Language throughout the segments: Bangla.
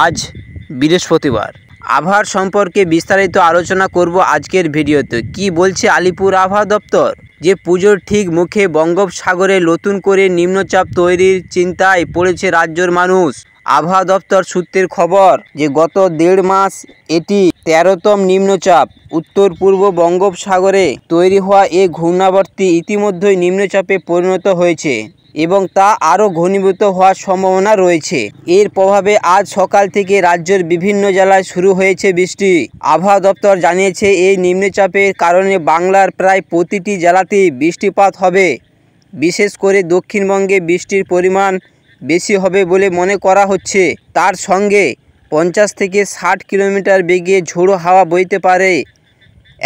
আজ বৃহস্পতিবার। আবহাওয়ার সম্পর্কে বিস্তারিত আলোচনা করব আজকের ভিডিওতে। কি বলছে আলিপুর আবহাওয়া দপ্তর? যে পুজোর ঠিক মুখে বঙ্গোপসাগরে নতুন করে নিম্নচাপ তৈরির চিন্তায় পড়েছে রাজ্যের মানুষ। আবহাওয়া দপ্তর সূত্রের খবর যে গত 1.5 মাস এটি 13তম নিম্নচাপ। উত্তর পূর্ব বঙ্গোপসাগরে তৈরি হওয়া এই ঘূর্ণাবর্তটি ইতিমধ্যেই নিম্নচাপে পরিণত হয়েছে এবং তা আরও ঘনীভূত হওয়ার সম্ভাবনা রয়েছে। এর প্রভাবে আজ সকাল থেকে রাজ্যের বিভিন্ন জেলায় শুরু হয়েছে বৃষ্টি। আবহাওয়া দপ্তর জানিয়েছে এই নিম্নচাপের কারণে বাংলার প্রায় প্রতিটি জেলাতেই বৃষ্টিপাত হবে। বিশেষ করে দক্ষিণবঙ্গে বৃষ্টির পরিমাণ বেশি হবে বলে মনে করা হচ্ছে। তার সঙ্গে 50 থেকে 60 কিলোমিটার বেগে ঝোড়ো হাওয়া বইতে পারে,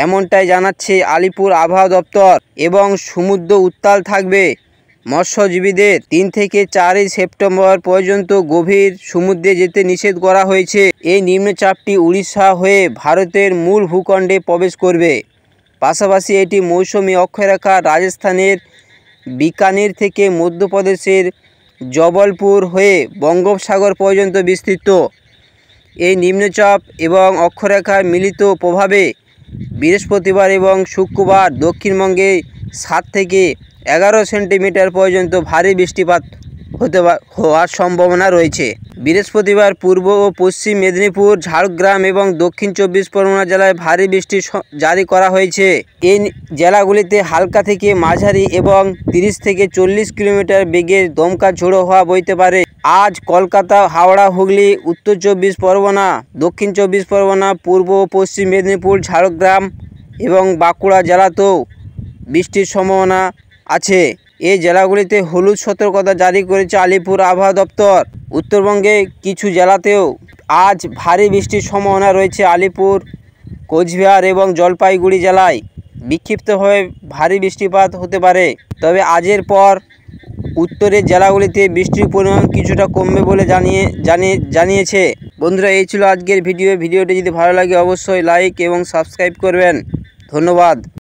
এমনটাই জানাচ্ছে আলিপুর আবহাওয়া দপ্তর। এবং সমুদ্র উত্তাল থাকবে। মৎস্যজীবীদের 3 থেকে 4 সেপ্টেম্বর পর্যন্ত গভীর সমুদ্রে যেতে নিষেধ করা হয়েছে। এই নিম্নচাপটি উড়িষ্যা হয়ে ভারতের মূল ভূখণ্ডে প্রবেশ করবে। পাশাপাশি এটি মৌসুমি অক্ষরেখা রাজস্থানের বিকানির থেকে মধ্যপ্রদেশের জবলপুর হয়ে বঙ্গোপসাগর পর্যন্ত বিস্তৃত। এই নিম্নচাপ এবং অক্ষরেখার মিলিত প্রভাবে বৃহস্পতিবার এবং শুক্রবার দক্ষিণবঙ্গে 7 থেকে 11 সেন্টিমিটার পর্যন্ত ভারী বৃষ্টিপাত হওয়ার সম্ভাবনা রয়েছে। বৃহস্পতিবার পূর্ব ও পশ্চিম মেদিনীপুর, ঝাড়গ্রাম এবং দক্ষিণ 24 পরগনা জেলায় ভারী বৃষ্টি জারি করা হয়েছে। এই জেলাগুলিতে হালকা থেকে মাঝারি এবং 30 থেকে 40 কিলোমিটার বেগে দমকা ঝোড়ো হাওয়া বইতে পারে। আজ কলকাতা, হাওড়া, হুগলি, উত্তর 24 পরগনা, দক্ষিণ 24 পরগনা, পূর্ব ও পশ্চিম মেদিনীপুর, ঝাড়গ্রাম এবং বাঁকুড়া জেলাতেও বৃষ্টির সম্ভাবনা আছে। এই জেলাগুলিতে হলুদ সতর্কতা জারি করেছে আলিপুর আবহাওয়া দপ্তর। উত্তরবঙ্গে কিছু জেলাতেও আজ ভারী বৃষ্টির সম্ভাবনা রয়েছে। আলিপুর, কোচবিহার এবং জলপাইগুড়ি জেলায় বিক্ষিপ্তভাবে ভারী বৃষ্টিপাত হতে পারে। তবে আজের পর উত্তরের জেলাগুলিতে বৃষ্টির পরিমাণ কিছুটা কমবে বলে জানিয়েছে। বন্ধুরা, এই ছিল আজকের ভিডিওটি যদি ভালো লাগে অবশ্যই লাইক এবং সাবস্ক্রাইব করবেন। ধন্যবাদ।